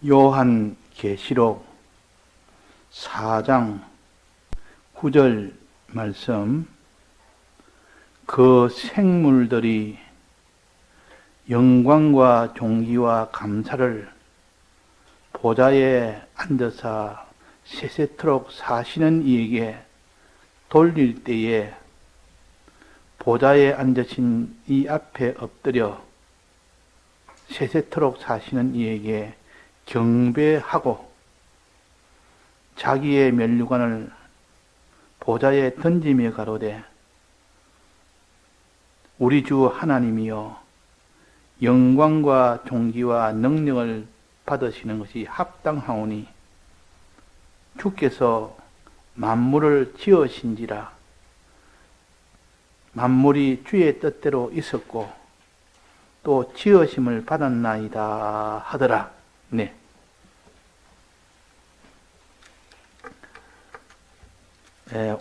요한계시록 4장 9절 말씀, 그 생물들이 영광과 존귀와 감사를 보좌에 앉아서 세세토록 사시는 이에게 돌릴 때에 보좌에 앉으신 이 앞에 엎드려 세세토록 사시는 이에게 경배하고 자기의 면류관을 보좌에 던지며 가로되, 우리 주 하나님이여, 영광과 존귀와 능력을 받으시는 것이 합당하오니 주께서 만물을 지으신지라. 만물이 주의 뜻대로 있었고 또 지으심을 받았나이다 하더라. 네.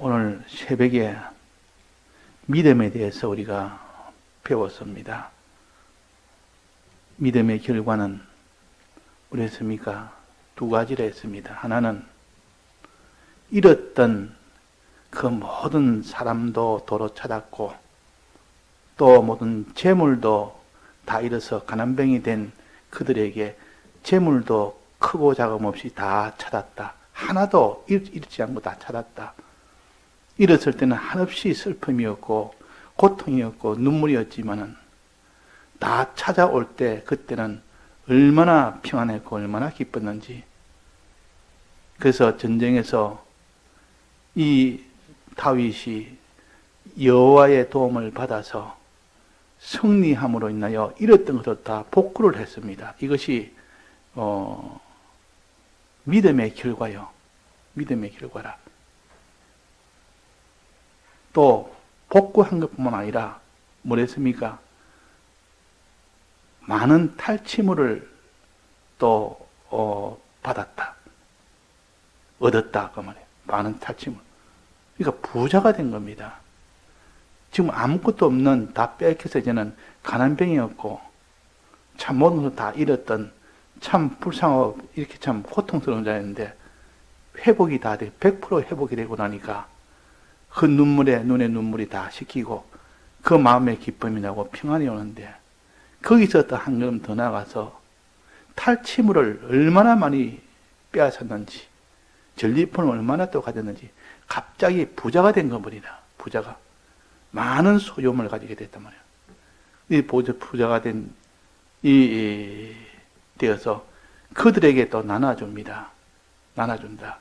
오늘 새벽에 믿음에 대해서 우리가 배웠습니다. 믿음의 결과는 우리 했습니까? 두 가지를 했습니다. 하나는 잃었던 그 모든 사람도 도로 찾았고 또 모든 재물도 다 잃어서 가난병이 된 그들에게 재물도 크고 작음 없이 다 찾았다. 하나도 잃지 않고 다 찾았다. 잃었을 때는 한없이 슬픔이었고 고통이었고 눈물이었지만은 다 찾아올 때 그때는 얼마나 평안했고 얼마나 기뻤는지. 그래서 전쟁에서 이 다윗이 여호와의 도움을 받아서 승리함으로 인하여 잃었던 것을 다 복구를 했습니다. 이것이 믿음의 결과요. 믿음의 결과라. 또 복구한 것뿐만 아니라 뭐랬습니까? 많은 탈취물을 또 받았다. 얻었다 그 말이에요. 많은 탈취물. 그러니까 부자가 된 겁니다. 지금 아무것도 없는, 다 뺏겨서 이제는 가난병이었고 참 모든 것을 다 잃었던 참 불쌍하고 이렇게 참 고통스러운 자였는데 회복이 다 돼 100% 회복이 되고 나니까 그 눈물에 눈에 눈물이 다 식히고 그 마음에 기쁨이 나고 평안이 오는데, 거기서 또 한 걸음 더 나가서 탈취물을 얼마나 많이 빼앗았는지, 전리품을 얼마나 또 가졌는지 갑자기 부자가 된 겁니다. 부자가 많은 소유물을 가지게 됐단 말이에요. 이 부자가 된 되어서 그들에게 또 나눠줍니다. 나눠준다.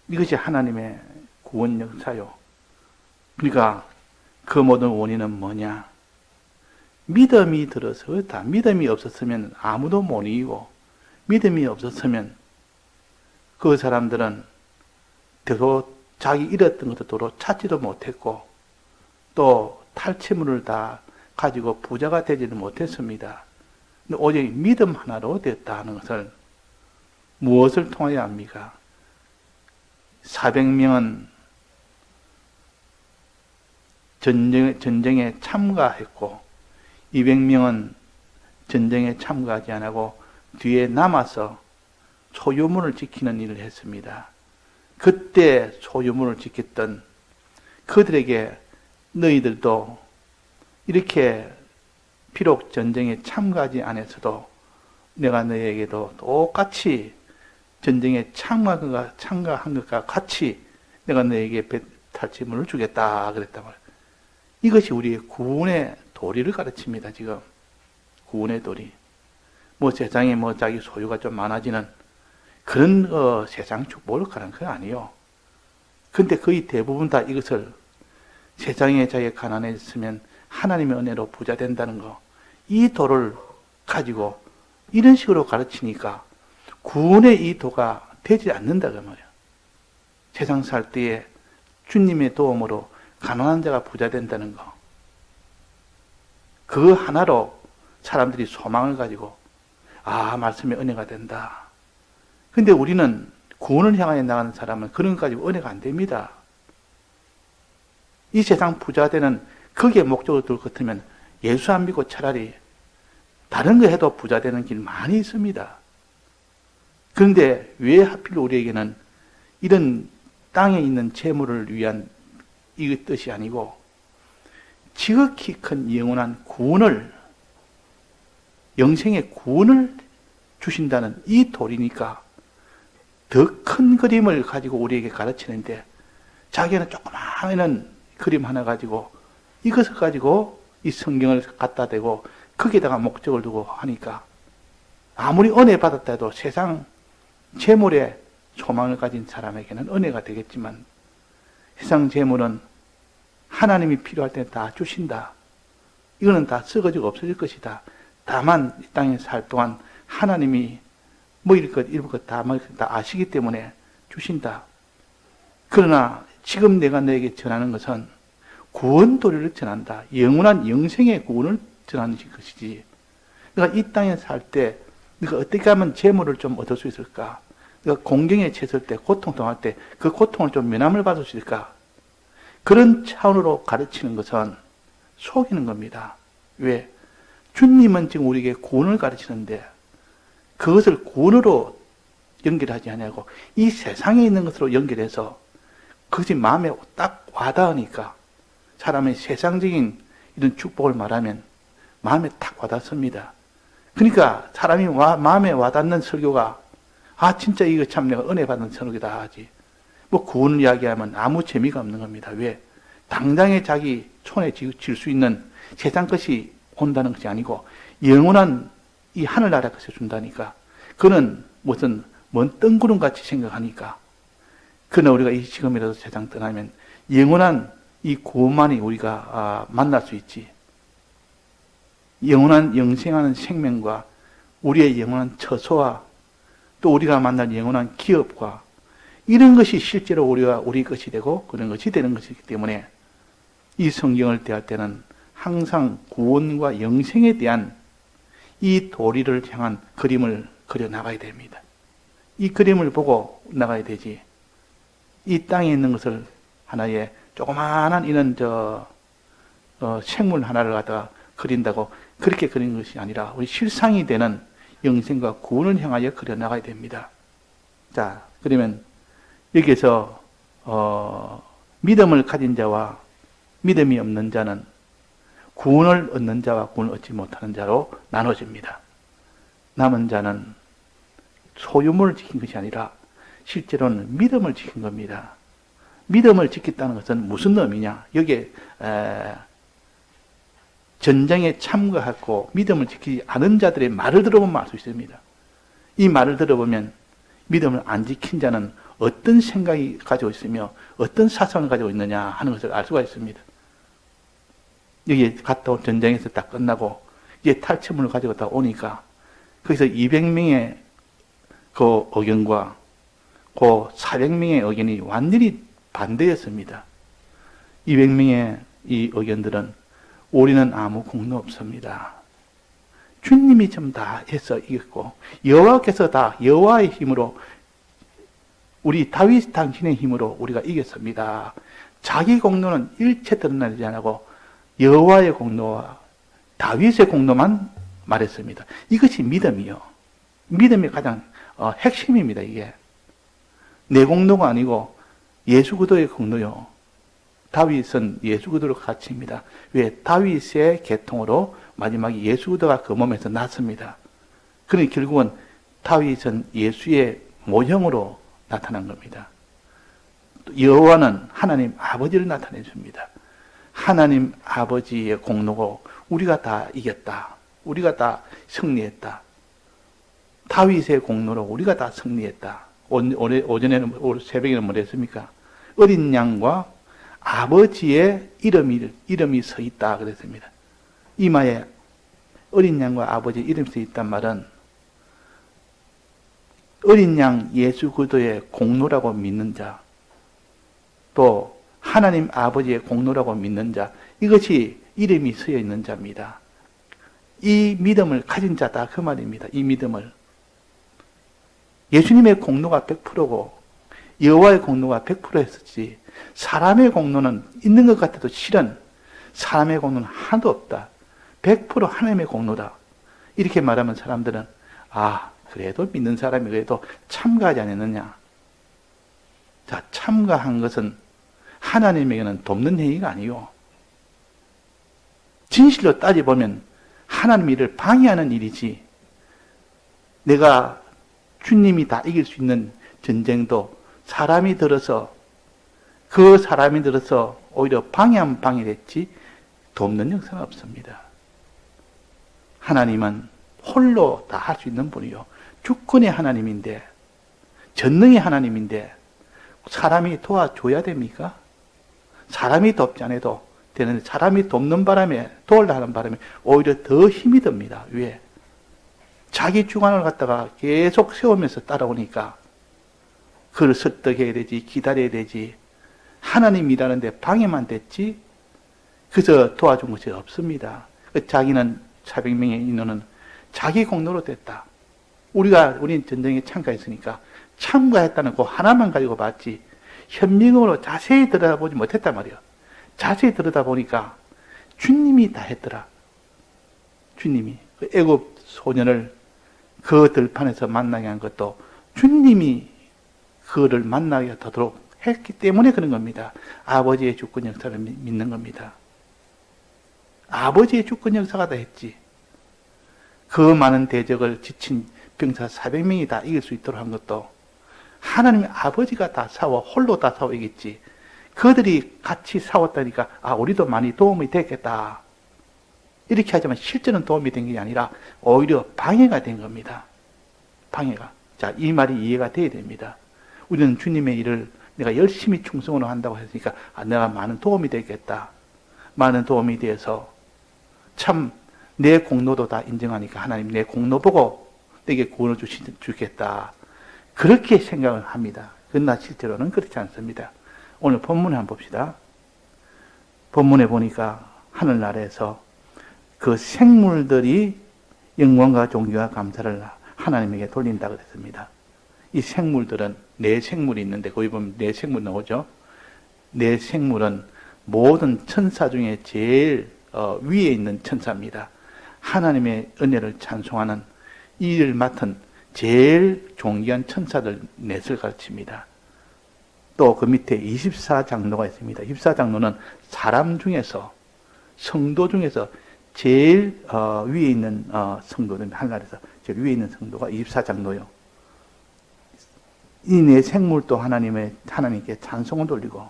이것이 하나님의 구원 역사요. 그러니까 그 모든 원인은 뭐냐? 믿음이 들어서 그렇다. 믿음이 없었으면 아무도 못 이기고, 믿음이 없었으면 그 사람들은 도로 자기 잃었던 것도 도로 찾지도 못했고 또 탈취물을 다 가지고 부자가 되지는 못했습니다. 근데 오직 믿음 하나로 됐다 하는 것을 무엇을 통하여 합니까? 400명은 전쟁에 참가했고 200명은 전쟁에 참가하지 않고 뒤에 남아서 소유물을 지키는 일을 했습니다. 그때 소유물을 지켰던 그들에게 너희들도 이렇게 비록 전쟁에 참가하지 않았어도 내가 너희에게도 똑같이 전쟁에 참가한 것과 같이 내가 너희에게 탈취물을 주겠다 그랬단 말이에요. 이것이 우리의 구원의 도리를 가르칩니다. 지금 구원의 도리. 뭐 세상에 뭐 자기 소유가 좀 많아지는 그런 세상 축복을 가는 거 아니에요. 근데 거의 대부분 다 이것을 세상에 자기가 가난해졌으면 하나님의 은혜로 부자 된다는 거, 이 도를 가지고 이런 식으로 가르치니까 구원의 이 도가 되지 않는다 그 말이에요. 세상 살 때에 주님의 도움으로 가난한 자가 부자 된다는 거, 그 하나로 사람들이 소망을 가지고 말씀의 은혜가 된다. 근데 우리는 구원을 향하여 나가는 사람은 그런 것 가지고 은혜가 안 됩니다. 이 세상 부자 되는 그게 목적으로 둘 것 같으면 예수 안 믿고 차라리 다른 거 해도 부자 되는 길 많이 있습니다. 그런데 왜 하필 우리에게는 이런 땅에 있는 재물을 위한 이 뜻이 아니고 지극히 큰 영원한 구원을, 영생의 구원을 주신다는 이 도리니까 더 큰 그림을 가지고 우리에게 가르치는데, 자기는 조그마한 그림 하나 가지고 이것을 가지고 이 성경을 갖다 대고 거기에다가 목적을 두고 하니까 아무리 은혜 받았다 해도 세상 재물에 소망을 가진 사람에게는 은혜가 되겠지만, 세상 재물은 하나님이 필요할 때 다 주신다. 이거는 다 썩어지고 없어질 것이다. 다만 이 땅에 살 동안 하나님이 뭐 이럴 것, 이럴 것 다 아시기 때문에 주신다. 그러나 지금 내가 너에게 전하는 것은 구원 도리를 전한다. 영원한 영생의 구원을 전하는 것이지. 내가 이 땅에 살 때 네가 어떻게 하면 재물을 좀 얻을 수 있을까? 내가 공경에 처했을 때, 고통 당할 때 그 고통을 좀 면함을 받을 수 있을까? 그런 차원으로 가르치는 것은 속이는 겁니다. 왜? 주님은 지금 우리에게 구원을 가르치는데 그것을 구원으로 연결하지 않냐고, 이 세상에 있는 것으로 연결해서 그것이 마음에 딱 와닿으니까, 사람의 세상적인 이런 축복을 말하면 마음에 딱 와닿습니다. 그러니까 사람이 마음에 와닿는 설교가, 아 진짜 이거 참 내가 은혜 받은 설교다 하지, 뭐 구원을 이야기하면 아무 재미가 없는 겁니다. 왜? 당장에 자기 손에 쥘 수 있는 세상 것이 온다는 것이 아니고 영원한 이 하늘나라 것을 준다니까, 그는 무슨 먼 뜬구름같이 생각하니까, 그러나 우리가 이 지금이라도 세상 떠나면 영원한 이 구원만이 우리가 만날 수 있지. 영원한 영생하는 생명과 우리의 영원한 처소와 또 우리가 만날 영원한 기업과 이런 것이 실제로 우리 것이 되고 그런 것이 되는 것이기 때문에 이 성경을 대할 때는 항상 구원과 영생에 대한 이 도리를 향한 그림을 그려 나가야 됩니다. 이 그림을 보고 나가야 되지. 이 땅에 있는 것을 하나의 조그마한 이런 생물 하나를 갖다가 그린다고 그렇게 그리는 것이 아니라 우리 실상이 되는 영생과 구원을 향하여 그려 나가야 됩니다. 자, 그러면 여기에서 믿음을 가진 자와 믿음이 없는 자는 구원을 얻는 자와 구원을 얻지 못하는 자로 나눠집니다. 남은 자는 소유물을 지킨 것이 아니라 실제로는 믿음을 지킨 겁니다. 믿음을 지켰다는 것은 무슨 의미냐? 여기에 전쟁에 참가하고 믿음을 지키지 않은 자들의 말을 들어보면 알 수 있습니다. 이 말을 들어보면 믿음을 안 지킨 자는 어떤 생각이 가지고 있으며 어떤 사상을 가지고 있느냐 하는 것을 알 수가 있습니다. 여기 갔다 온 전쟁에서 딱 끝나고 이제 탈취물을 가지고 다 오니까 거기서 200명의 그 의견과 그 400명의 의견이 완전히 반대였습니다. 200명의 이 의견들은 우리는 아무 공로 없습니다. 주님이 좀 다 해서 이겼고 여호와께서 다 여호와의 힘으로, 우리 다윗 당신의 힘으로 우리가 이겼습니다. 자기 공로는 일체 드러나지 않고 여호와의 공로와 다윗의 공로만 말했습니다. 이것이 믿음이요. 믿음의 가장 핵심입니다. 이게 내 공로가 아니고 예수 그리스도의 공로요. 다윗은 예수 그리스도를 가르칩니다. 왜? 다윗의 계통으로 마지막에 예수 그리스도가 그 몸에서 났습니다. 그러니 결국은 다윗은 예수의 모형으로 나타난 겁니다. 여호와는 하나님 아버지를 나타내 줍니다. 하나님 아버지의 공로고 우리가 다 이겼다. 우리가 다 승리했다. 다윗의 공로로 우리가 다 승리했다. 오전에는, 새벽에는 뭐 했습니까? 어린 양과 아버지의 이름이 서 있다 그랬습니다. 이마에 어린 양과 아버지의 이름이 서 있단 말은 어린 양 예수 그리스도의 공로라고 믿는 자, 또 하나님 아버지의 공로라고 믿는 자, 이것이 이름이 쓰여 있는 자입니다. 이 믿음을 가진 자다 그 말입니다. 이 믿음을. 예수님의 공로가 100%고 여호와의 공로가 100%였었지, 사람의 공로는 있는 것 같아도 실은 사람의 공로는 하나도 없다. 100% 하나님의 공로다. 이렇게 말하면 사람들은 그래도 믿는 사람이 그래도 참가하지 않았느냐. 자, 참가한 것은 하나님에게는 돕는 행위가 아니요. 진실로 따져보면 하나님 일을 방해하는 일이지, 내가 주님이 다 이길 수 있는 전쟁도 사람이 들어서 오히려 방해하면 방해됐지 돕는 역사는 없습니다. 하나님은 홀로 다 할 수 있는 분이요. 주권의 하나님인데, 전능의 하나님인데 사람이 도와줘야 됩니까? 사람이 돕지 않아도 되는데 사람이 돕는 바람에, 도울라 하는 바람에 오히려 더 힘이 듭니다. 왜? 자기 주관을 갖다가 계속 세우면서 따라오니까 그걸 설득해야 되지, 기다려야 되지. 하나님 일하는데 방해만 됐지 그래서 도와준 것이 없습니다. 자기는 400명의 인원은 자기 공로로 됐다. 우리는 전쟁에 참가했으니까 참가했다는 그 하나만 가지고 봤지 현명으로 자세히 들여다보지 못했단 말이에요. 자세히 들여다보니까 주님이 다 했더라. 주님이 그 애굽 소년을 그 들판에서 만나게 한 것도 주님이 그를 만나게 되도록 했기 때문에 그런 겁니다. 아버지의 주권 역사를 믿는 겁니다. 아버지의 주권 역사가 다 했지. 그 많은 대적을 지친 병사 400명이 다 이길 수 있도록 한 것도 하나님의 아버지가 다 싸워, 홀로 다 싸워 이겼지. 그들이 같이 싸웠다니까, 우리도 많이 도움이 됐겠다. 이렇게 하지만 실제는 도움이 된 게 아니라 오히려 방해가 된 겁니다. 방해가. 자, 이 말이 이해가 돼야 됩니다. 우리는 주님의 일을 내가 열심히 충성으로 한다고 했으니까, 내가 많은 도움이 되겠다. 많은 도움이 돼서 참 내 공로도 다 인정하니까 하나님 내 공로 보고 내게 구원을 주겠다. 그렇게 생각을 합니다. 그러나 실제로는 그렇지 않습니다. 오늘 본문에 한번 봅시다. 본문에 보니까 하늘나라에서 그 생물들이 영광과 존귀와 감사를 하나님에게 돌린다고 했습니다. 이 생물들은 네 생물이 있는데 거기 보면 네 생물 나오죠. 네 생물은 모든 천사 중에 제일 위에 있는 천사입니다. 하나님의 은혜를 찬송하는 이 일을 맡은 제일 존귀한 천사들 넷을 가르칩니다. 또 그 밑에 24장로가 있습니다. 24장로는 사람 중에서, 성도 중에서 제일 위에 있는 성도들, 하늘나라에서 제일 위에 있는 성도가 24장로요. 이 네 생물도 하나님께 찬송을 돌리고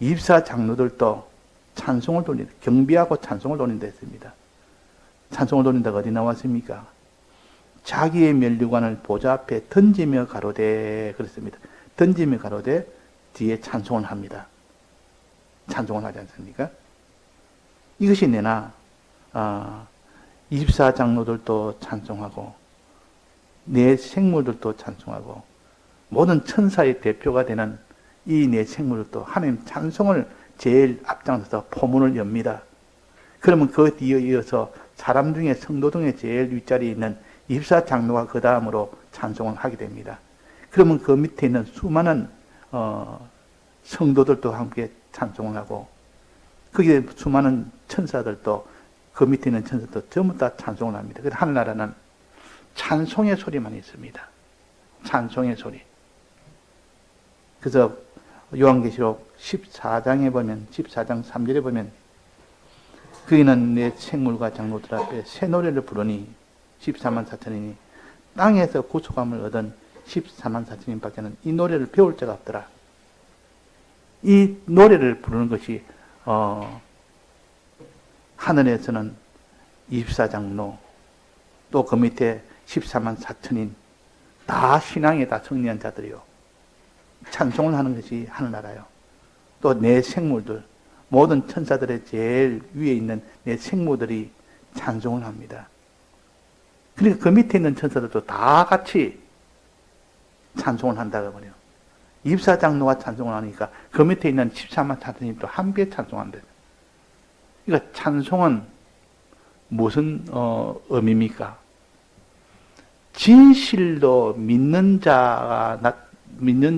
24장로들도 찬송을 돌린다. 경비하고 찬송을 돌린다 했습니다. 찬송을 돌린다가 어디 나왔습니까? 자기의 면류관을 보좌 앞에 던지며 가로되 그랬습니다. 던지며 가로되 뒤에 찬송을 합니다. 찬송을 하지 않습니까? 이것이 내나 24장로들도 찬송하고 네 생물들도 찬송하고 모든 천사의 대표가 되는 이 네 생물들도 하나님 찬송을 제일 앞장서서 포문을 엽니다. 그러면 그 뒤에 이어서 사람 중에 성도 중에 제일 윗자리에 있는 24장로가 그 다음으로 찬송을 하게 됩니다. 그러면 그 밑에 있는 수많은 성도들도 함께 찬송을 하고 거기에 수많은 천사들도 그 밑에 있는 천사들도 전부 다 찬송을 합니다. 그래서 하늘나라는 찬송의 소리만 있습니다. 찬송의 소리. 그래서 요한계시록 14장에 보면 14장 3절에 보면 그이는 내 생물과 장로들 앞에 새 노래를 부르니 14만 4천이니 땅에서 구속함을 얻은 14만 4천인 밖에는 이 노래를 배울 자가 없더라. 이 노래를 부르는 것이 하늘에서는 24장로 또 그 밑에 14만 4천인 다 신앙에 다 승리한 자들이요. 찬송을 하는 것이 하늘나라요. 또 내 생물들 모든 천사들의 제일 위에 있는 내 생물들이 찬송을 합니다. 그러니까 그 밑에 있는 천사들도 다 같이 찬송을 한다고 말이에요. 24장로가 찬송을 하니까 그 밑에 있는 14만 4천님도 함께 찬송한다. 그러니까 찬송은 무슨 의미입니까? 진실로 믿는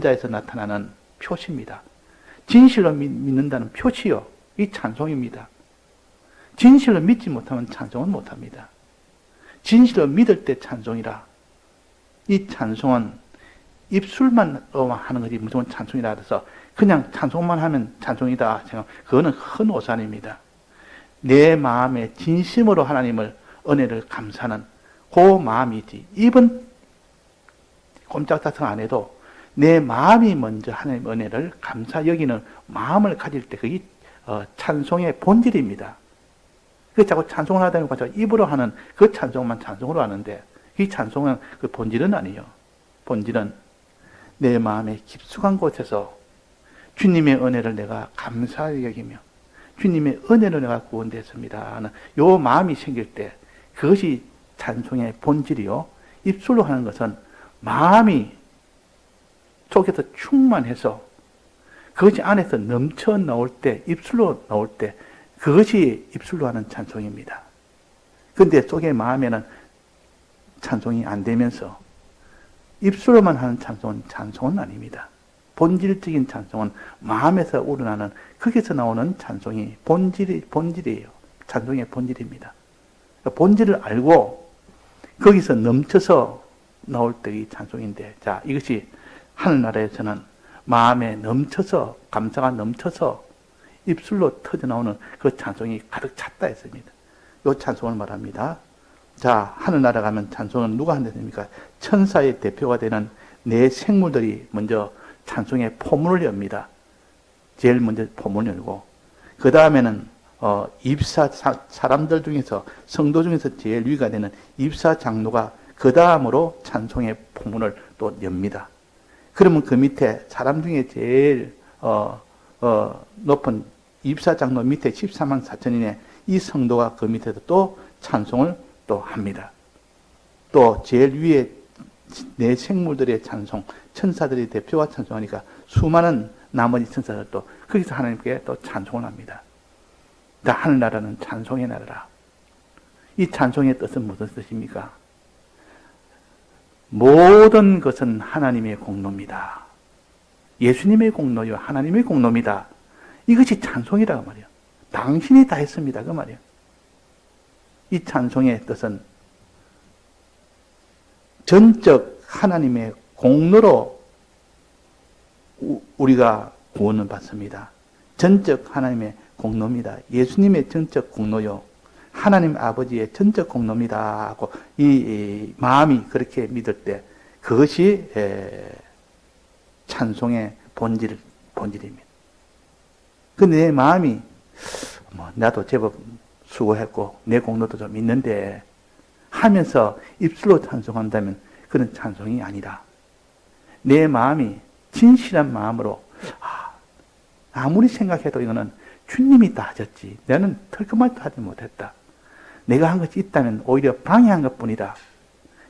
자에서 나타나는 표시입니다. 진실로 믿는다는 표시요. 이 찬송입니다. 진실로 믿지 못하면 찬송은 못합니다. 진실로 믿을 때 찬송이라 이 찬송은 입술만 하는 거지 무조건 찬송이라 해서 그냥 찬송만 하면 찬송이다 생각, 그거는 큰 오산입니다. 내 마음에 진심으로 하나님을 은혜를 감사하는 그 마음이지. 입은 꼼짝달싹 안 해도 내 마음이 먼저 하나님의 은혜를 감사 여기는 마음을 가질 때 그게 찬송의 본질입니다. 그 자꾸 찬송을 하다 보니까 입으로 하는 그 찬송만 찬송으로 하는데 이 찬송은 그 본질은 아니에요. 본질은 내 마음의 깊숙한 곳에서 주님의 은혜를 내가 감사하게 여기며 주님의 은혜로 내가 구원됐습니다 하는 요 마음이 생길 때 그것이 찬송의 본질이요. 입술로 하는 것은 마음이 속에서 충만해서 그것이 안에서 넘쳐 나올 때, 입술로 나올 때 그것이 입술로 하는 찬송입니다. 그런데 속의 마음에는 찬송이 안 되면서 입술로만 하는 찬송은 아닙니다. 본질적인 찬송은 마음에서 우러나는 거기서 나오는 찬송이 본질이에요. 찬송의 본질입니다. 본질을 알고 거기서 넘쳐서 나올 때 이 찬송인데, 자, 이것이 하늘나라에서는 마음에 넘쳐서, 감사가 넘쳐서 입술로 터져나오는 그 찬송이 가득 찼다 했습니다. 이 찬송을 말합니다. 자, 하늘나라 가면 찬송은 누가 한다입니까? 천사의 대표가 되는 네 생물들이 먼저 찬송의 포문을 엽니다. 제일 먼저 포문을 열고, 그 다음에는 사람들 중에서, 성도 중에서 제일 위가 되는 입사 장로가 그 다음으로 찬송의 포문을 또 엽니다. 그러면 그 밑에 사람 중에 제일 높은 입사 장로 밑에 14만 4천인의 이 성도가 그 밑에서 또 찬송을 또 합니다. 또 제일 위에 네 생물들의 찬송, 천사들의 대표가 찬송하니까 수많은 나머지 천사들도 거기서 하나님께 또 찬송을 합니다. 하늘나라는 찬송의 나라라. 이 찬송의 뜻은 무슨 뜻입니까? 모든 것은 하나님의 공로입니다. 예수님의 공로요, 하나님의 공로입니다. 이것이 찬송이라고 말이에요. 당신이 다 했습니다. 그 말이에요. 이 찬송의 뜻은 전적 하나님의 공로로 우리가 구원을 받습니다. 전적 하나님의 공로입니다. 예수님의 전적 공로요. 하나님 아버지의 전적 공로입니다 하고 이 마음이 그렇게 믿을 때 그것이 찬송의 본질입니다. 근데 내 마음이 나도 제법 수고했고 내 공로도 좀 있는데 하면서 입술로 찬송한다면 그런 찬송이 아니라 내 마음이 진실한 마음으로 아무리 생각해도 이거는 주님이 다 하셨지 나는 털끝말도 하지 못했다. 내가 한 것이 있다면 오히려 방해한 것뿐이다.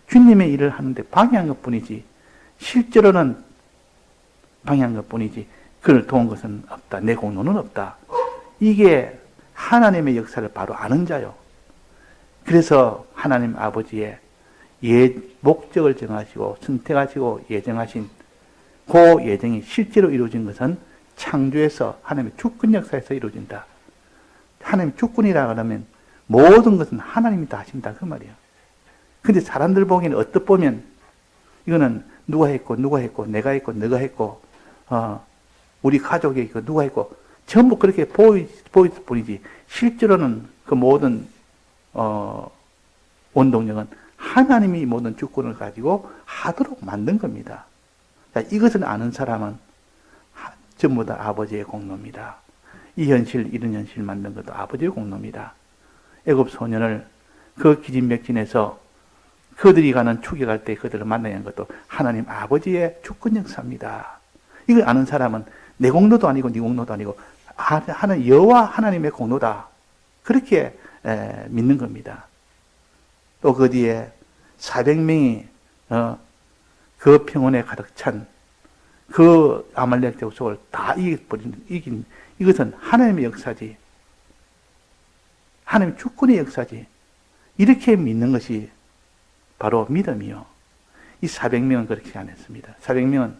주님의 일을 하는데 방해한 것뿐이지 실제로는 방해한 것뿐이지 그를 도운 것은 없다. 내 공로는 없다. 이게 하나님의 역사를 바로 아는 자요. 그래서 하나님 아버지의 목적을 정하시고 선택하시고 예정하신 그 예정이 실제로 이루어진 것은 창조에서 하나님의 주권 역사에서 이루어진다. 하나님의 주권이라 그러면 모든 것은 하나님이 다 하신다 그 말이에요. 근데 사람들 보기에는 어떻게 보면 이거는 누가 했고 내가 했고 너가 했고 우리 가족이 있고 누가 했고 전부 그렇게 보일 뿐이지 실제로는 그 모든 원동력은 하나님이 모든 주권을 가지고 하도록 만든 겁니다. 자, 이것을 아는 사람은 전부 다 아버지의 공로입니다. 이 현실 이런 현실 만든 것도 아버지의 공로입니다. 애굽 소년을 그 기진맥진에서 그들이 가는 추격할 때 그들을 만나는 것도 하나님 아버지의 주권 역사입니다. 이걸 아는 사람은 내 공로도 아니고 네 공로도 아니고 하는 여호와 하나님의 공로다. 그렇게 믿는 겁니다. 또 그 뒤에 400명이 그 평원에 가득 찬 그 아말렉 족속을 다 이긴 이것은 하나님의 역사지. 하나님의 주권의 역사지. 이렇게 믿는 것이 바로 믿음이요. 이 400명은 그렇게 안 했습니다. 400명은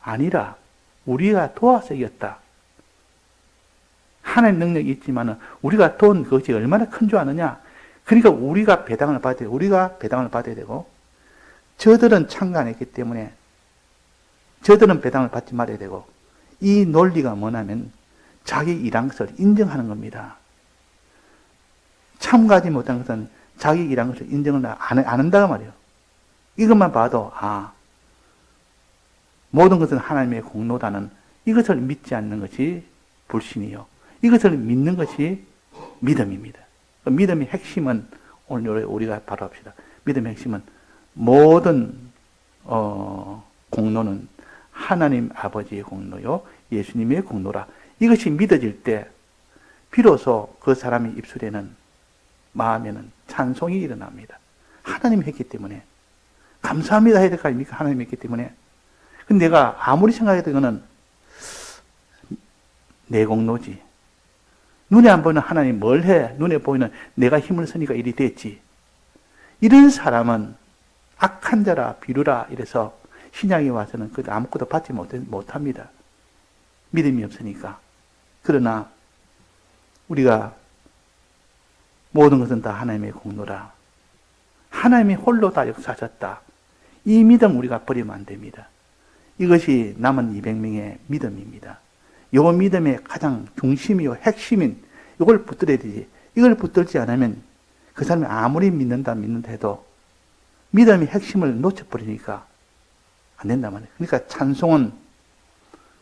아니라 우리가 도와서 이겼다. 하나님 능력이 있지만 우리가 도운 그것이 얼마나 큰 줄 아느냐. 그러니까 우리가 배당을 받아야 되고 저들은 참가 안 했기 때문에 저들은 배당을 받지 말아야 되고, 이 논리가 뭐냐면 자기 일한 것을 인정하는 겁니다. 참가하지 못한 것은 자기 일한 것을 인정을 안 한다고 말이에요. 이것만 봐도 모든 것은 하나님의 공로다는 이것을 믿지 않는 것이 불신이요, 이것을 믿는 것이 믿음입니다. 믿음의 핵심은 오늘 우리가 바로 합시다. 믿음의 핵심은 모든 공로는 하나님 아버지의 공로요, 예수님의 공로라. 이것이 믿어질 때 비로소 그 사람의 입술에는, 마음에는 찬송이 일어납니다. 하나님이 했기 때문에. 감사합니다 해야 될 거 아닙니까? 하나님이 했기 때문에. 근데 내가 아무리 생각해도 이거는 내 공로지. 눈에 안 보이는 하나님 뭘 해? 눈에 보이는 내가 힘을 쓰니까 일이 됐지. 이런 사람은 악한 자라 비루라 이래서 신약에 와서는 그 아무것도 받지 못합니다. 믿음이 없으니까. 그러나 우리가 모든 것은 다 하나님의 공로라. 하나님이 홀로 다 역사하셨다. 이 믿음 우리가 버리면 안 됩니다. 이것이 남은 200명의 믿음입니다. 이 믿음의 가장 중심이요 핵심인 이걸 붙들어야 되지. 이걸 붙들지 않으면 그 사람이 아무리 믿는다 해도 믿음의 핵심을 놓쳐버리니까 안 된단 말이에요. 그러니까 찬송은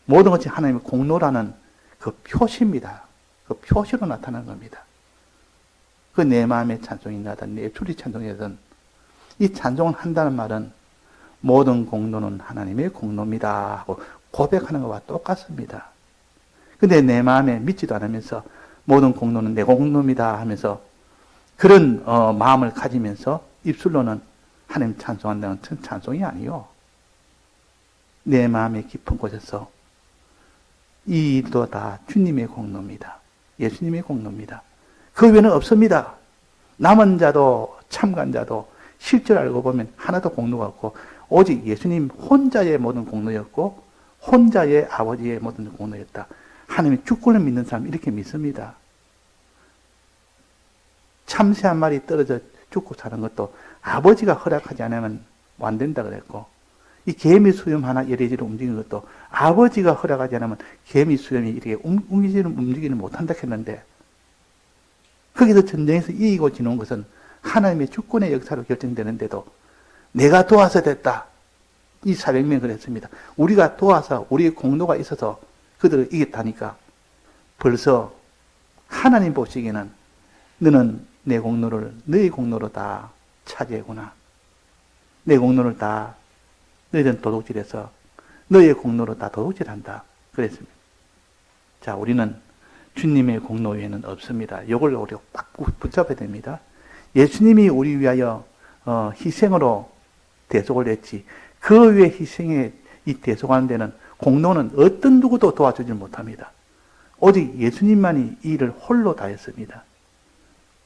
모든 것이 하나님의 공로라는 그 표시입니다. 그 표시로 나타나는 겁니다. 그 내 마음의 찬송이 나든 내 입술이 찬송이든 이 찬송을 한다는 말은 모든 공로는 하나님의 공로입니다 하고 고백하는 것과 똑같습니다. 근데 내 마음에 믿지도 않으면서 모든 공로는 내 공로입니다 하면서 그런 마음을 가지면서 입술로는 하나님 찬송한다는 찬송이 아니요. 내 마음의 깊은 곳에서 이 일도 다 주님의 공로입니다. 예수님의 공로입니다. 그 외에는 없습니다. 남은 자도 참간 자도 실제로 알고 보면 하나도 공로가 없고 오직 예수님 혼자의 모든 공로였고 혼자의 아버지의 모든 공로였다. 하나님의 주권을 믿는 사람 이렇게 믿습니다. 참새 한 마리 떨어져 죽고 사는 것도 아버지가 허락하지 않으면 안 된다 그랬고 이 개미 수염 하나 이리저리 움직이는 것도 아버지가 허락하지 않으면 개미 수염이 이렇게 움직이는 못한다 했는데 거기서 전쟁에서 이기고 지는 것은 하나님의 주권의 역사로 결정되는데도 내가 도와서 됐다. 이 400명 그랬습니다. 우리가 도와서 우리의 공로가 있어서 그들을 이겼다니까 벌써 하나님 보시기에는 너는 내 공로를 너의 공로로 다 차지하구나. 내 공로를 다 너희들은 도둑질해서 너의 공로로 다 도둑질한다. 그랬습니다. 자, 우리는 주님의 공로 외에는 없습니다. 이걸 우리가 딱 붙잡아야 됩니다. 예수님이 우리 위하여 희생으로 대속을 했지. 그 외에 희생에 이 대속하는 데는 공로는 어떤 누구도 도와주지 못합니다. 오직 예수님만이 이 일을 홀로 다 했습니다.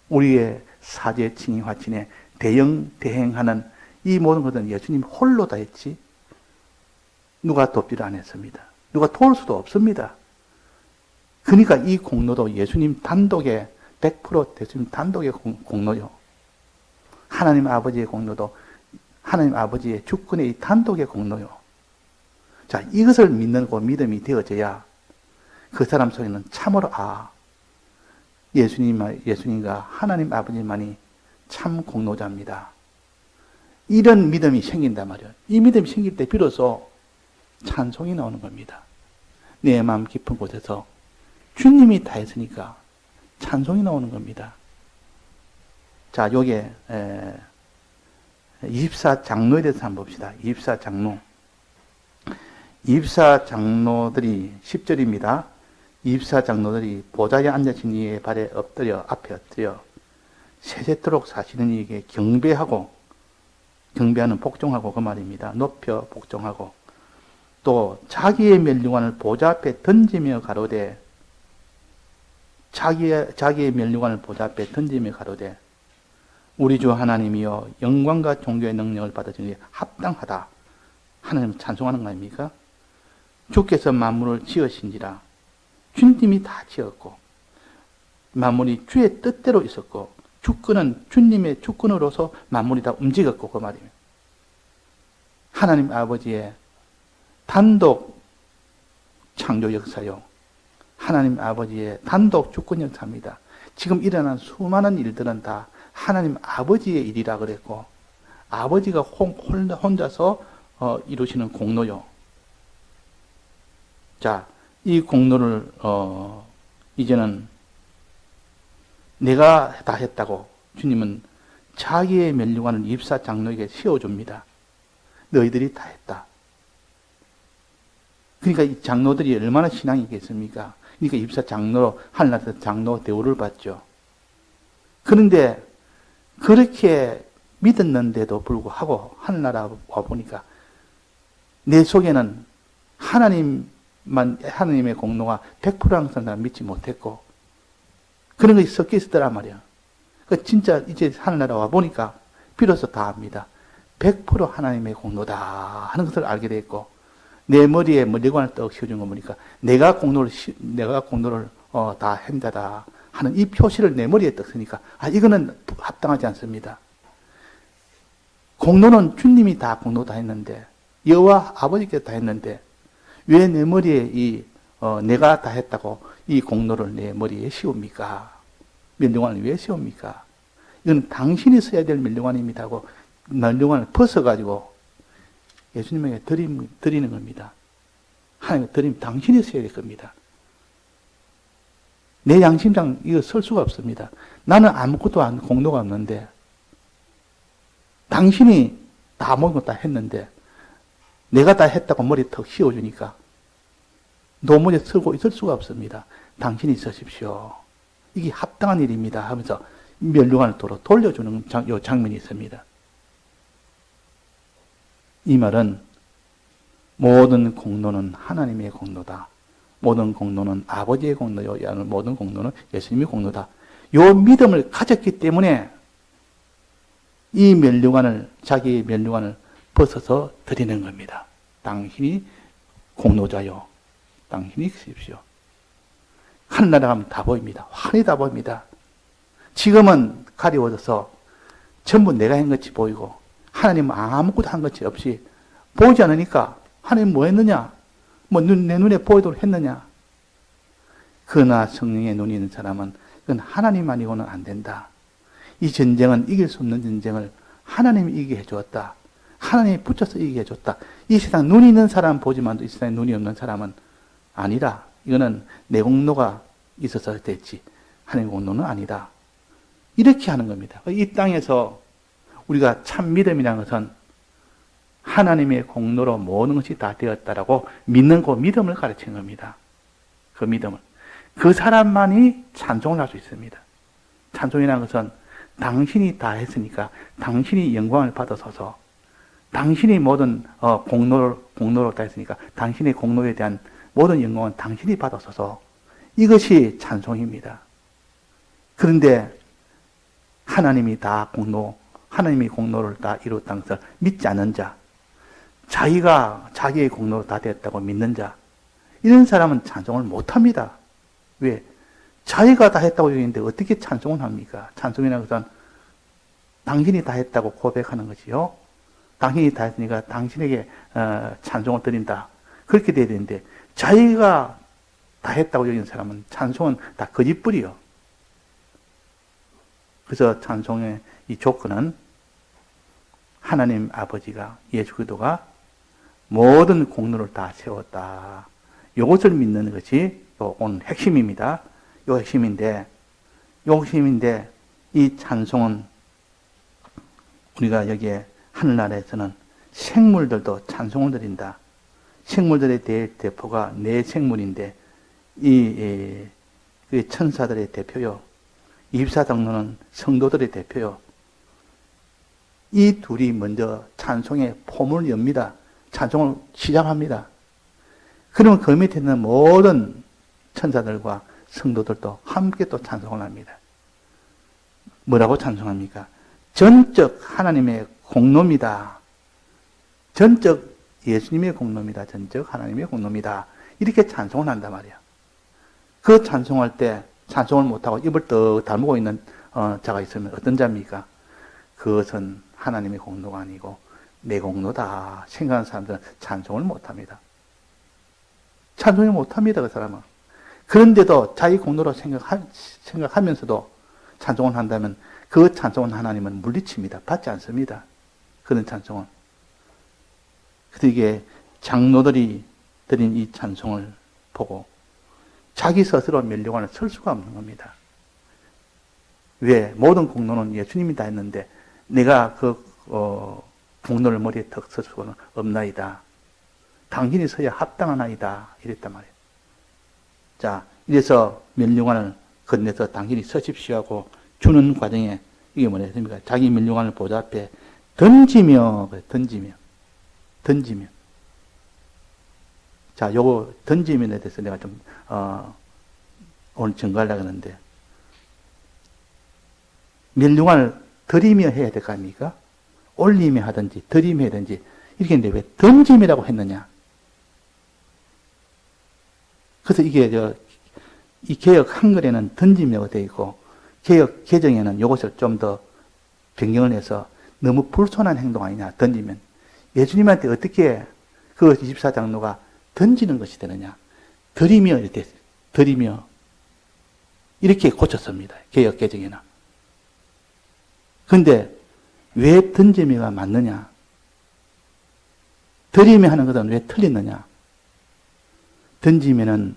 우리의 사죄, 칭의, 화친에 대행하는 이 모든 것은 예수님 홀로 다 했지 누가 돕지를 안 했습니다. 누가 도울 수도 없습니다. 그러니까 이 공로도 예수님 단독의 100% 예수님 단독의 공로요. 하나님 아버지의 공로도 하나님 아버지의 주권의 이 단독의 공로요. 자, 이것을 믿는 그 믿음이 되어져야 그 사람 속에는 참으로 예수님과 하나님 아버지만이 참 공로자입니다. 이런 믿음이 생긴단 말이에요. 이 믿음이 생길 때 비로소 찬송이 나오는 겁니다. 내 마음 깊은 곳에서 주님이 다 했으니까 찬송이 나오는 겁니다. 자, 요게 24장로에 대해서 한번 봅시다. 24장로. 24장로들이 10절입니다. 24장로들이 보좌에 앉으신 이의 발에 앞에 엎드려 세세토록 사시는 이에게 경배하는 복종하고 그 말입니다. 높여 복종하고 또 자기의 면류관을 보좌 앞에 던지며 가로되 자기의 면류관을 보좌 앞에 던지며 가로되 우리 주 하나님이여 영광과 종교의 능력을 받으시니 합당하다. 하나님 찬송하는 거 아닙니까? 주께서 만물을 지으신지라. 주님이 다 지었고 만물이 주의 뜻대로 있었고 주권은 주님의 주권으로서 만물이 다 움직였고 그 말이에요. 하나님 아버지의 단독 창조 역사요. 하나님 아버지의 단독 주권 역사입니다. 지금 일어난 수많은 일들은 다 하나님 아버지의 일이라 그랬고, 아버지가 혼자서 이루시는 공로요. 자, 이 공로를 이제는 내가 다 했다고 주님은 자기의 면류관을 입사 장로에게 씌워줍니다. 너희들이 다 했다. 그러니까 이 장로들이 얼마나 신앙이 있겠습니까? 그러니까 입사 장로로 하늘나라에서 장로 대우를 받죠. 그런데 그렇게 믿었는데도 불구하고 하늘나라 와 보니까 내 속에는 하나님의 공로가 100% 항상 난 믿지 못했고 그런 것이 섞여 있었더란 말이야. 그 진짜 이제 하늘나라 와 보니까 비로소 다 압니다. 100% 하나님의 공로다 하는 것을 알게 됐고 내 머리에 머리관을 떡 씌워준 거 보니까 내가 공로를 다 한다다 하는 이 표시를 내 머리에 떡 쓰니까 이거는 합당하지 않습니다. 공로는 주님이 다 공로 다 했는데 여호와 아버지께서 다 했는데 왜 내 머리에 내가 다 했다고 이 공로를 내 머리에 씌웁니까? 면류관을 왜 씌웁니까? 이건 당신이 써야 될 면류관입니다 하고 면류관을 벗어가지고 예수님에게 드리는 겁니다. 하나님께 드리면 당신이 써야 될 겁니다. 내 양심상 이거 쓸 수가 없습니다. 나는 아무것도 공로가 없는데 당신이 다 모든 거 다 했는데 내가 다 했다고 머리 턱 씌워주니까 도무지 쓰고 있을 수가 없습니다. 당신이 쓰십시오. 이게 합당한 일입니다 하면서 면류관을 돌려주는 요 장면이 있습니다. 이 말은 모든 공로는 하나님의 공로다. 모든 공로는 아버지의 공로요. 모든 공로는 예수님의 공로다. 요 믿음을 가졌기 때문에 이 자기의 면류관을 벗어서 드리는 겁니다. 당신이 공로자요. 당신이 쓰십시오. 하늘나라 가면 다 보입니다. 환히 다 보입니다. 지금은 가리워져서 전부 내가 한 것이 보이고 하나님은 아무것도 한 것이 없이 보이지 않으니까 하나님 뭐 했느냐? 내 눈에 보이도록 했느냐? 그러나 성령의 눈이 있는 사람은 그건 하나님 아니고는 안 된다. 이 전쟁은 이길 수 없는 전쟁을 하나님이 이기게 해주었다. 하나님이 붙여서 이기게 해줬다. 이 세상 눈이 있는 사람은 보지만 이 세상에 눈이 없는 사람은 아니라 이거는 내 공로가 있어서 됐지 하나님의 공로는 아니다. 이렇게 하는 겁니다. 이 땅에서 우리가 참 믿음이라는 것은 하나님의 공로로 모든 것이 다 되었다라고 믿는 그 믿음을 가르치는 겁니다. 그 믿음을. 그 사람만이 찬송을 할 수 있습니다. 찬송이라는 것은 당신이 다 했으니까 당신이 영광을 받아서서 당신이 모든 공로로 다 했으니까 당신의 공로에 대한 모든 영광은 당신이 받아서서 이것이 찬송입니다. 그런데 하나님이 공로를 다 이루었다는 것을 믿지 않는 자, 자기가 자기의 공로로 다 됐다고 믿는 자, 이런 사람은 찬송을 못합니다. 왜? 자기가 다 했다고 얘기했는데 어떻게 찬송을 합니까? 찬송이라는 것은 당신이 다 했다고 고백하는 것이요. 당신이 다 했으니까 당신에게 찬송을 드린다. 그렇게 돼야 되는데 자기가 다 했다고 여기는 사람은 찬송은 다 거짓불이요. 그래서 찬송의 이 조건은 하나님 아버지가 예수 그리스도가 모든 공로를 다 세웠다. 이것을 믿는 것이 오늘 핵심입니다. 이 핵심인데 이 찬송은 우리가 여기에 하늘나라에서는 생물들도 찬송을 드린다. 생물들의 대표가 내 생물인데 이 천사들의 대표요. 입사장로는 성도들의 대표요. 이 둘이 먼저 찬송의 포문을 엽니다. 찬송을 시작합니다. 그러면 그 밑에 있는 모든 천사들과 성도들도 함께 또 찬송을 합니다. 뭐라고 찬송합니까? 전적 하나님의 공로입니다. 전적 예수님의 공로입니다. 전적 하나님의 공로입니다. 이렇게 찬송을 한단 말이야. 그 찬송할 때 찬송을 못하고 입을 떡 다물고 있는 자가 있으면 어떤 자입니까? 그것은 하나님의 공로가 아니고 내 공로다 생각하는 사람들은 찬송을 못합니다. 찬송을 못합니다. 그 사람은. 그런데도 자기 공로로 생각하면서도 찬송을 한다면 그 찬송은 하나님은 물리칩니다. 받지 않습니다. 그런 찬송은. 그래서 이게 장로들이 드린 이 찬송을 보고 자기 스스로 멸류관을 설 수가 없는 겁니다. 왜? 모든 공로는 예수님이 다 했는데 내가 그 공로를 머리에 턱 설 수는 없나이다. 당신이 서야 합당하나이다. 이랬단 말이에요. 자, 이래서 멸류관을 건네서 당신이 서십시오 하고 주는 과정에 이게 뭐냐습니까? 자기 멸류관을 보좌 앞에 던지며. 자, 요거 던지면에 대해서 내가 좀 오늘 증거하려고 하는데 멸류관을 들이며 해야 될 거 아닙니까? 올리며 하든지 들이며 하든지 이렇게 했는데 왜 던짐이라고 했느냐? 그래서 이게 이 개역 한글에는 던짐이라고 되어 있고 개역 개정에는 이것을 좀 더 변경을 해서 너무 불손한 행동 아니냐? 던지면 예수님한테 어떻게 그 24장로가 던지는 것이 되느냐? 들이며 이렇게 들이며 이렇게 고쳤습니다. 개역 개정에는. 그런데 왜 던짐이가 맞느냐? 들이며 하는 것은 왜 틀리느냐? 던지면은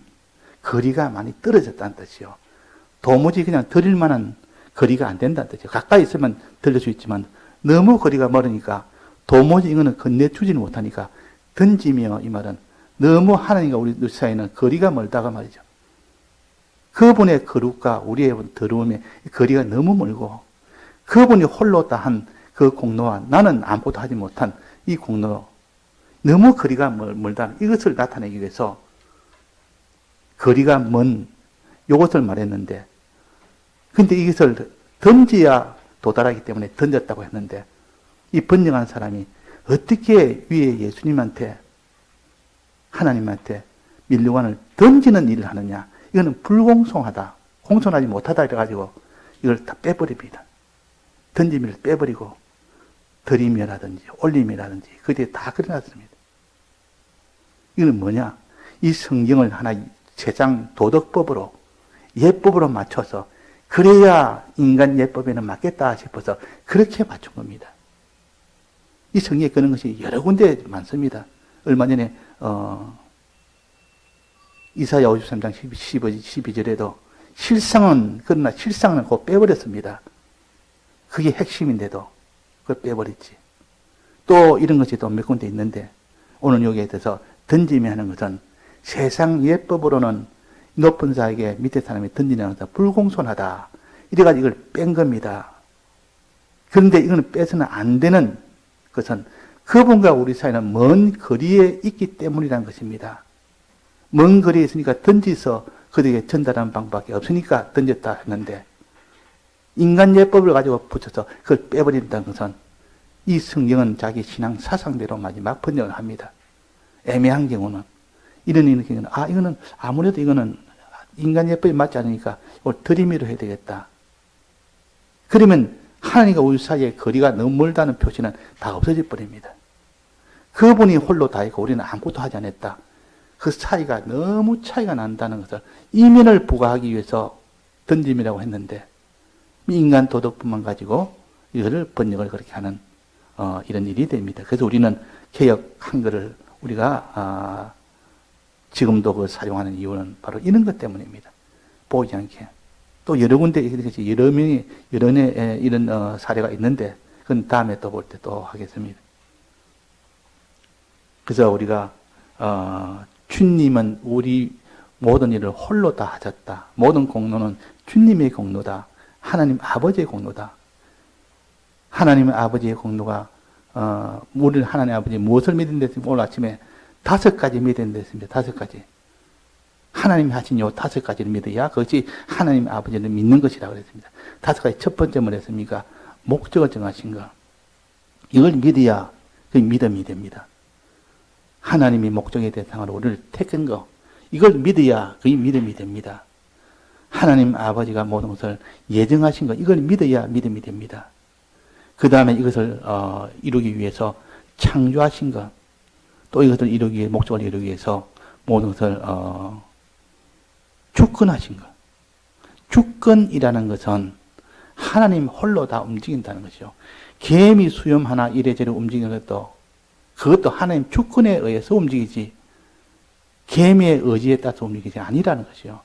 거리가 많이 떨어졌다는 뜻이요. 도무지 그냥 들일 만한 거리가 안 된다는 뜻이요. 가까이 있으면 들릴 수 있지만 너무 거리가 멀으니까 도무지 이거는 건네주지는 못하니까 던지며 이 말은 너무 하나님과 우리 사이는 거리가 멀다가 말이죠. 그분의 거룩과 우리의 더러움의 거리가 너무 멀고 그분이 홀로 다 한 그 공로와 나는 아무것도 하지 못한 이 공로 너무 거리가 멀다. 이것을 나타내기 위해서 거리가 먼 이것을 말했는데 근데 이것을 던져야 도달하기 때문에 던졌다고 했는데 이 번역한 사람이 어떻게 위에 예수님한테 하나님한테 멸류관을 던지는 일을 하느냐. 이거는 불공평하다. 공손하지 못하다 이래가지고 이걸 다 빼버립니다. 던짐을 빼버리고 들이며라든지 올림이라든지 그게 다 그려놨습니다. 이건 뭐냐? 이 성경을 하나 세상 도덕법으로 예법으로 맞춰서 그래야 인간 예법에는 맞겠다 싶어서 그렇게 맞춘 겁니다. 이 성경에 그런 것이 여러 군데 많습니다. 얼마 전에 이사야 53장 12절에도 그러나 실상은 곧 빼버렸습니다. 그게 핵심인데도 그걸 빼버렸지. 또 이런 것이 또 몇 군데 있는데 오늘 여기에 대해서 던짐이 하는 것은 세상 예법으로는 높은 자에게 밑에 사람이 던지는 것은 불공손하다. 이래가지고 이걸 뺀 겁니다. 그런데 이거는 빼서는 안 되는 것은 그분과 우리 사이는 먼 거리에 있기 때문이라는 것입니다. 먼 거리에 있으니까 던지서 그들에게 전달하는 방법밖에 없으니까 던졌다 했는데 인간 예법을 가지고 붙여서 그걸 빼버린다는 것은 이 성경은 자기 신앙 사상대로 마지막 번역을 합니다. 애매한 경우는 이런 경우는 이거는 아무래도 이거는 인간 예법이 맞지 않으니까 이걸 들이미로 해야 되겠다. 그러면 하나님과 우리 사이의 거리가 너무 멀다는 표시는 다 없어져 버립니다. 그분이 홀로 다 있고 우리는 아무것도 하지 않았다. 그 사이가 너무 차이가 난다는 것을 이면을 부과하기 위해서 던짐이라고 했는데 인간 도덕뿐만 가지고 이거를 번역을 그렇게 하는 이런 일이 됩니다. 그래서 우리는 개역 한글을 우리가 지금도 그 사용하는 이유는 바로 이런 것 때문입니다. 보이지 않게. 또 여러 군데 여러 명이 이런 사례가 있는데 그건 다음에 또 볼 때 또 하겠습니다. 그래서 우리가 주님은 우리 모든 일을 홀로 다 하셨다. 모든 공로는 주님의 공로다. 하나님 아버지의 공로다. 하나님 아버지의 공로가 우리 하나님 아버지 무엇을 믿는댔습니까? 오늘 아침에 5가지 믿는댔습니다. 5가지. 하나님이 하신 요 5가지를 믿어야 그것이 하나님 아버지를 믿는 것이라고 그랬습니다. 5가지 첫 번째 뭘 했습니까? 목적을 정하신 거. 이걸 믿어야 그 믿음이 됩니다. 하나님이 목적의 대상으로 우리를 택한 거. 이걸 믿어야 그 믿음이 됩니다. 하나님 아버지가 모든 것을 예정하신 것. 이걸 믿어야 믿음이 됩니다. 그 다음에 이것을 이루기 위해서 창조하신 것, 또 이것을 이루기 위해, 목적을 이루기 위해서 모든 것을 주권하신 것. 주권이라는 것은 하나님 홀로 다 움직인다는 것이죠. 개미 수염 하나 이래저래 움직이는 것도 그것도 하나님 주권에 의해서 움직이지 개미의 의지에 따라서 움직이지 아니라는 것이요.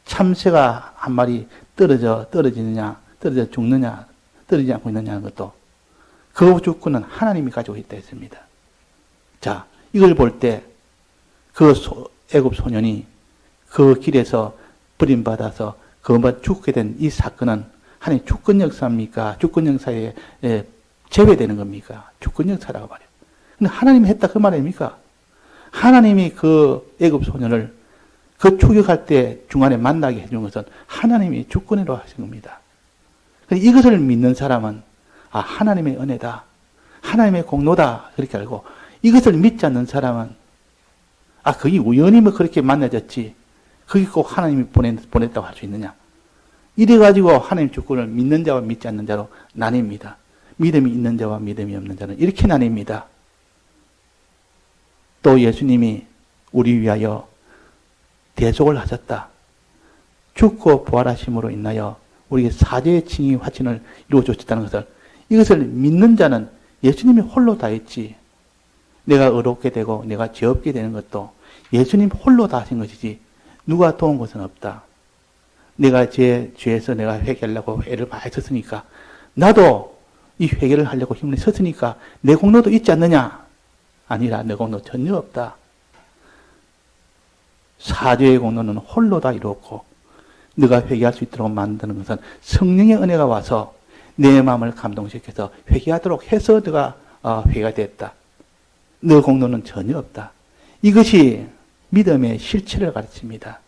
참새가 한 마리 떨어지느냐, 떨어져 죽느냐, 떨어지지 않고 있느냐는 것도 그 주권은 하나님이 가지고 있다 했습니다. 자, 이걸 볼 때 그 애굽 소년이 그 길에서 버림받아서 그것만 죽게 된 이 사건은 하나님 주권 역사입니까? 주권 역사에 제외되는 겁니까? 주권 역사라고 말해요. 근데 하나님이 했다 그 말입니까? 하나님이 그 애굽 소년을 그 추격할 때 중간에 만나게 해준 것은 하나님이 주권으로 하신 겁니다. 이것을 믿는 사람은 아, 하나님의 은혜다. 하나님의 공로다. 그렇게 알고 이것을 믿지 않는 사람은 아, 그게 우연히 뭐 그렇게 만나졌지. 그게 꼭 하나님이 보냈다고 할 수 있느냐. 이래가지고 하나님 주권을 믿는 자와 믿지 않는 자로 나뉩니다. 믿음이 있는 자와 믿음이 없는 자는 이렇게 나뉩니다. 또 예수님이 우리 위하여 대속을 하셨다. 죽고 부활하심으로 인하여 우리에게 사죄의 칭의 화친을 이루어 주셨다는 것을 이것을 믿는 자는 예수님이 홀로 다 했지. 내가 의롭게 되고 내가 죄 없게 되는 것도 예수님 홀로 다 하신 것이지 누가 도운 것은 없다. 내가 죄에서 내가 회개하려고 애를 많이 썼으니까 나도 이 회개를 하려고 힘을 썼으니까 내 공로도 있지 않느냐? 아니라 내 공로 전혀 없다. 사죄의 공로는 홀로 다 이루었고 네가 회개할 수 있도록 만드는 것은 성령의 은혜가 와서 내 마음을 감동시켜서 회개하도록 해서 네가 회개가 됐다. 너 공로는 전혀 없다. 이것이 믿음의 실체를 가르칩니다.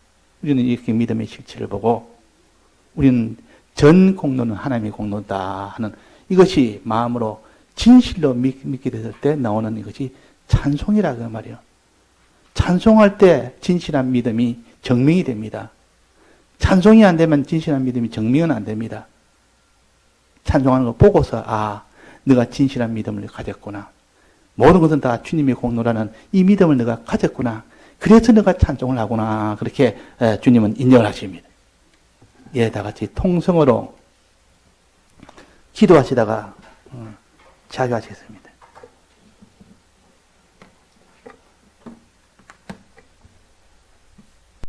우리는 이렇게 믿음의 실체를 보고 우리는 전 공로는 하나님의 공로다 하는 이것이 마음으로 진실로 믿게 됐을 때 나오는 이것이 찬송이라고 말이에요. 찬송할 때 진실한 믿음이 증명이 됩니다. 찬송이 안 되면 진실한 믿음이 증명은 안 됩니다. 찬송하는 거 보고서 아, 네가 진실한 믿음을 가졌구나. 모든 것은 다 주님의 공로라는 이 믿음을 네가 가졌구나. 그래서 네가 찬송을 하구나. 그렇게 주님은 인정을 하십니다. 예, 다 같이 통성으로 기도하시다가 자유하시겠습니다.